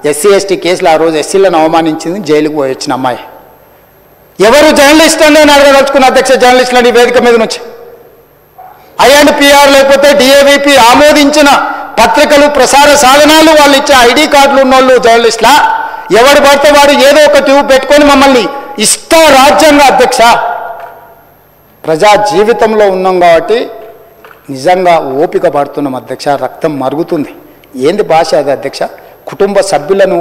SC ST కేసులు ఆ రోజు ఎస్సీలను అవమానించింది, జైలుకు పోయి వచ్చిన అమ్మాయి. ఎవరు జర్నలిస్ట్ అని నేను అడగదలుచుకున్న అధ్యక్ష, జర్నలిస్టులని ఈ వేదిక మీద నుంచి INPR లేకపోతే DAVP ఆమోదించిన పత్రికలు ప్రసార సాధనాలు వాళ్ళు ఇచ్చే ID కార్డులు ఉన్నోళ్ళు జర్నలిస్టులా? ఎవడు పడితే వాడు ఏదో ఒక ట్యూబ్ పెట్టుకొని మమ్మల్ని ఇష్ట రాజ్యంగా అధ్యక్ష, ప్రజా జీవితంలో ఉన్నాం కాబట్టి నిజంగా ఓపిక పడుతున్నాం అధ్యక్ష, రక్తం మరుగుతుంది. ఏంది భాష అది అధ్యక్ష? కుటుంబ సభ్యులను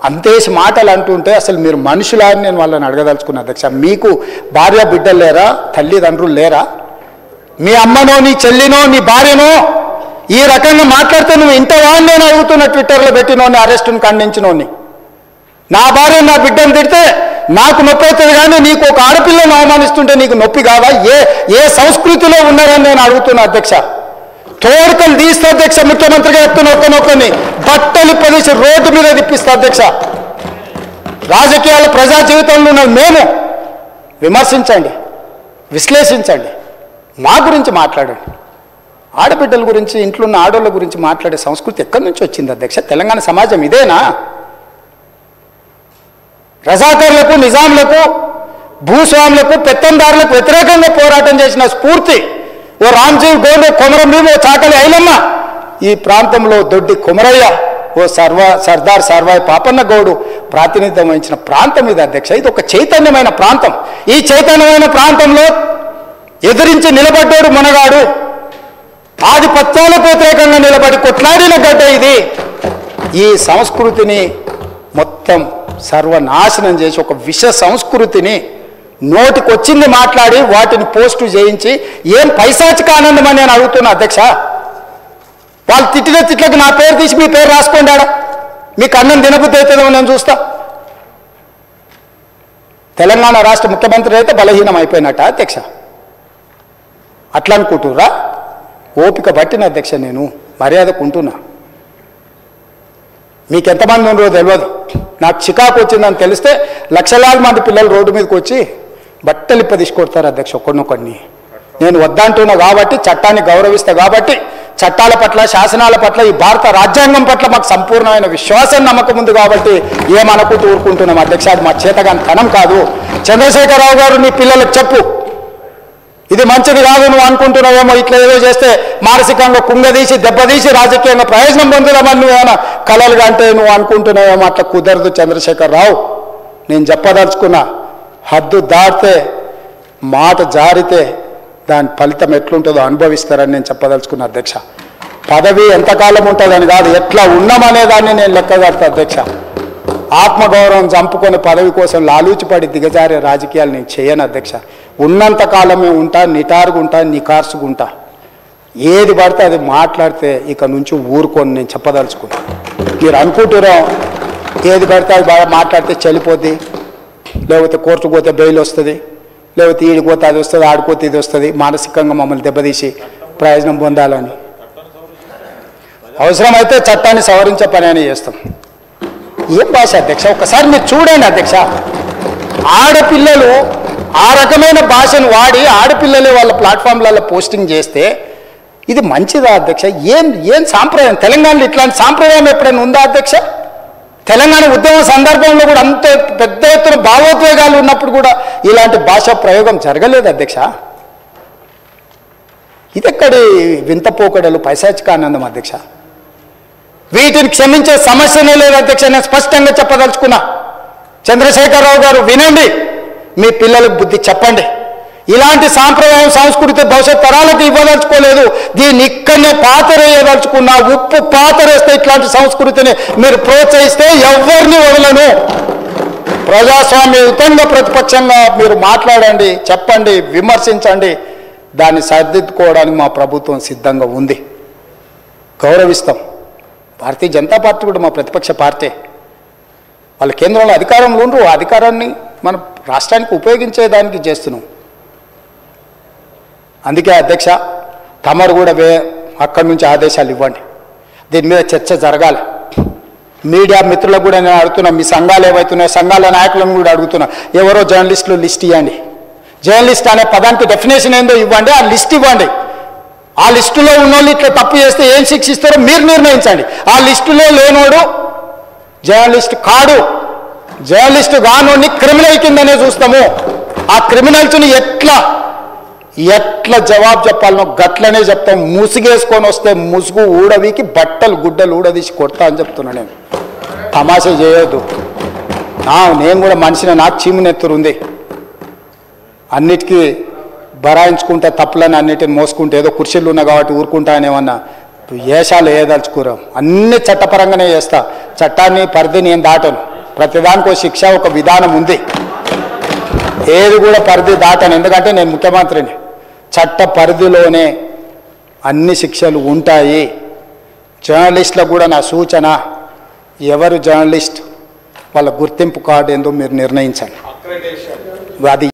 అంతేసి మాటలు అంటుంటే అసలు మీరు మనుషులా అని నేను వాళ్ళని అడగదలుచుకున్నా అధ్యక్ష. మీకు భార్య బిడ్డలు లేరా? తల్లిదండ్రులు లేరా? మీ అమ్మనో నీ చెల్లినో నీ భార్యనో ఈ రకంగా మాట్లాడితే నువ్వు ఇంతవా నేను అడుగుతున్న ట్విట్టర్లో పెట్టినోని, అరెస్టును ఖండించినోని. నా భార్య నా బిడ్డను తిడితే నాకు నొప్పి అవుతుంది, కానీ నీకు ఒక ఆడపిల్లను అవమానిస్తుంటే నీకు నొప్పి కాదా? ఏ సంస్కృతిలో ఉన్నారని నేను అడుగుతున్నా అధ్యక్ష. తోడుకలు తీస్తే అధ్యక్ష, ముఖ్యమంత్రిగా చెప్తున్న ఒక్కనొక్కని బట్టలు పదేసి రోడ్డు మీద తిప్పిస్తా అధ్యక్ష. రాజకీయాల ప్రజా జీవితంలో ఉన్న మేము విమర్శించండి, విశ్లేషించండి, మా గురించి మాట్లాడండి. ఆడబిడ్డల గురించి, ఇంట్లో ఉన్న ఆడోళ్ళ గురించి మాట్లాడే సంస్కృతి ఎక్కడి నుంచి వచ్చింది అధ్యక్ష? తెలంగాణ సమాజం ఇదేనా? రజాకర్లకు, నిజాంలకు, భూస్వాములకు, పెత్తందారులకు వ్యతిరేకంగా పోరాటం చేసిన స్ఫూర్తి ఓ రామ్జీవ్ గోండే, కొమరం భీం, ఓ చాకలి ఐలమ్మ, ఈ ప్రాంతంలో దొడ్డి కొమరయ్య, ఓ సర్దార్ సర్వాయి పాపన్న గౌడు ప్రాతినిధ్యం వహించిన ప్రాంతం ఇది అధ్యక్ష. ఇది ఒక చైతన్యమైన ప్రాంతం. ఈ చైతన్యమైన ప్రాంతంలో ఎదిరించి నిలబడ్డాడు మునగాడు, ఆధిపత్యాలకు వ్యతిరేకంగా నిలబడి కొట్లాడిన గడ్డ ఇది. ఈ సంస్కృతిని మొత్తం సర్వనాశనం చేసి ఒక విష సంస్కృతిని నోటికొచ్చింది మాట్లాడి వాటిని పోస్టు చేయించి ఏం పైశాచిక ఆనందం అని నేను అడుగుతున్నా అధ్యక్ష. వాళ్ళు తిట్టిన తిట్లకు నా పేరు తీసి మీ పేరు రాసుకోండాడా? మీకు అన్నం తినబుద్ధి అవుతుందేమో నేను చూస్తా. తెలంగాణ రాష్ట్ర ముఖ్యమంత్రి అయితే బలహీనం అయిపోయినట్ట అధ్యక్ష? అట్లా అనుకుంటుర్రా? ఓపిక పట్టిన అధ్యక్ష, నేను మర్యాదకుంటున్నా. మీకు ఎంతమంది ఉన్నారో తెలియదు, నాకు చికాకు వచ్చిందని తెలిస్తే లక్షలాది మంది పిల్లలు రోడ్డు మీదకి వచ్చి బట్టలు తీసుకొడతారు అధ్యక్ష ఒక్కడినొక్కడిని. నేను వద్దంటున్నా కాబట్టి, చట్టాన్ని గౌరవిస్తా కాబట్టి, చట్టాల పట్ల, శాసనాల పట్ల, ఈ భారత రాజ్యాంగం పట్ల మాకు సంపూర్ణమైన విశ్వాసం, నమ్మకం ఉంది కాబట్టి ఏమనుకుంటూ ఊరుకుంటున్నాం అధ్యక్ష. అది మా చేతగాని తనం కాదు. చంద్రశేఖరరావు గారు నీ పిల్లలకు చెప్పు, ఇది మంచిది కాదు, నువ్వు అనుకుంటున్నావేమో ఇట్లా ఏదో చేస్తే మానసికంగా కుంగదీసి దెబ్బతీసి రాజకీయంగా ప్రయోజనం పొందుదామని నువ్వేమైనా కలలుగా అంటే నువ్వు అనుకుంటున్నావేమో. అట్లా కుదరదు చంద్రశేఖరరావు. నేను చెప్పదలుచుకున్నా, హద్దు దాటితే, మాట జారితే దాని ఫలితం ఎట్లుంటుందో అనుభవిస్తారని నేను చెప్పదలుచుకున్నా అధ్యక్ష. పదవి ఎంతకాలం ఉంటుందని కాదు, ఎట్లా ఉన్నామనేదాన్ని నేను లెక్కగడతా అధ్యక్ష. ఆత్మగౌరవం చంపుకొని పదవి కోసం లాలూచిపడి దిగజారే రాజకీయాలు నేను చేయను అధ్యక్ష. ఉన్నంతకాలమే ఉంటా, నిటారుగుంటా, నికార్సుగుంటా. ఏది పడితే అది మాట్లాడితే ఇక నుంచి ఊరుకొని నేను చెప్పదలుచుకున్నా. మీరు అనుకుంటున్నారో ఏది పడితే అది బాగా మాట్లాడితే చలిపోద్ది, లేకపోతే కోర్టుకు పోతే బెయిల్ వస్తుంది, లేకపోతే ఈడిపోతే అది వస్తుంది, ఆడిపోతే ఇది వస్తుంది, మానసికంగా మమ్మల్ని దెబ్బతీసి ప్రయోజనం పొందాలని. అవసరమైతే చట్టాన్ని సవరించే పని అని చేస్తాం. ఏం భాష అధ్యక్ష? ఒకసారి మీరు చూడండి అధ్యక్ష. ఆడపిల్లలు ఆ రకమైన భాషను వాడి ఆడపిల్లలే వాళ్ళ ప్లాట్ఫామ్లలో పోస్టింగ్ చేస్తే ఇది మంచిదా అధ్యక్ష? ఏం సాంప్రదాయం? తెలంగాణలో ఇట్లాంటి సాంప్రదాయం ఎప్పుడైనా ఉందా అధ్యక్ష? తెలంగాణ ఉద్యమ సందర్భంలో కూడా అంత పెద్ద ఎత్తున భావోద్వేగాలు ఉన్నప్పుడు కూడా ఇలాంటి భాషా ప్రయోగం జరగలేదు అధ్యక్ష. ఇదెక్కడి వింతపోకడలు, పైశాచిక ఆనందం అధ్యక్ష? వీటిని క్షమించే సమస్యనే లేదు అధ్యక్ష. నేను స్పష్టంగా చెప్పదలుచుకున్నా. చంద్రశేఖరరావు గారు వినండి, మీ పిల్లలకు బుద్ధి చెప్పండి. ఇలాంటి సాంప్రదాయం, సంస్కృతి భవిష్యత్ తరాలకు ఇవ్వదలుచుకోలేదు. దీన్ని ఇక్కడనే పాతరేయదలుచుకున్నా. ఉప్పు పాతరేస్తే ఇట్లాంటి సంస్కృతిని మీరు ప్రోత్సహిస్తే ఎవరిని వదలను. ప్రజాస్వామ్యయుతంగా ప్రతిపక్షంగా మీరు మాట్లాడండి, చెప్పండి, విమర్శించండి. దాన్ని సరిదిద్దుకోవడానికి మా ప్రభుత్వం సిద్ధంగా ఉంది, గౌరవిస్తాం. భారతీయ జనతా పార్టీ కూడా మా ప్రతిపక్ష పార్టీ. వాళ్ళ కేంద్రంలో అధికారంలో ఉండరు, అధికారాన్ని మన రాష్ట్రానికి ఉపయోగించేదానికి చేస్తున్నాం. అందుకే అధ్యక్ష, తమరు కూడా అక్కడి నుంచి ఆదేశాలు ఇవ్వండి. దీని మీద చర్చ జరగాలి. మీడియా మిత్రులకు కూడా నేను అడుగుతున్నా, మీ సంఘాలు ఏవైతున్నాయో సంఘాల నాయకులను కూడా అడుగుతున్నా, ఎవరో జర్నలిస్టులు లిస్ట్ ఇవ్వండి. జర్నలిస్ట్ అనే పదానికి డెఫినేషన్ ఏందో ఇవ్వండి, ఆ లిస్ట్ ఇవ్వండి. ఆ లిస్టులో ఉన్నోళ్ళు ఇట్లా తప్పు చేస్తే ఏం శిక్షిస్తారో మీరు నిర్ణయించండి. ఆ లిస్టులో లేనోడు జర్నలిస్ట్ కాడు, జర్నలిస్ట్ కానోడిని క్రిమినల్ కిందనే చూస్తాము. ఆ క్రిమినల్స్ని ఎట్లా జవాబు చెప్పాలనో గట్లనే చెప్తాం. ముసుగేసుకొని వస్తే ముసుగు ఊడవికి బట్టలు గుడ్డలు ఊడదీసి కొడతా అని చెప్తున్నా. నేను తమాషా చేయొద్దు. నేను కూడా మనిషిని, నాకు చీమునెత్తురు ఉంది. అన్నిటికీ బరాయించుకుంటా, తప్పులని అన్నిటిని మోసుకుంటే ఏదో కుర్చీలు ఉన్నా కాబట్టి ఊరుకుంటా అనేమన్నా ఏషాలు ఏదలుచుకోరాం. అన్ని చట్టపరంగానే చేస్తా. చట్టాన్ని పరిధి నేను దాటను. ప్రతిదానికి ఒక శిక్ష, ఒక విధానం ఉంది. ఏది కూడా పరిధి దాటను, ఎందుకంటే నేను ముఖ్యమంత్రిని. చట్ట పరిధిలోనే అన్ని శిక్షలు ఉంటాయి. జర్నలిస్టులకు కూడా నా సూచన, ఎవరు జర్నలిస్ట్ వాళ్ళ గుర్తింపు కార్డు ఏందో మీరు నిర్ణయించండి. అది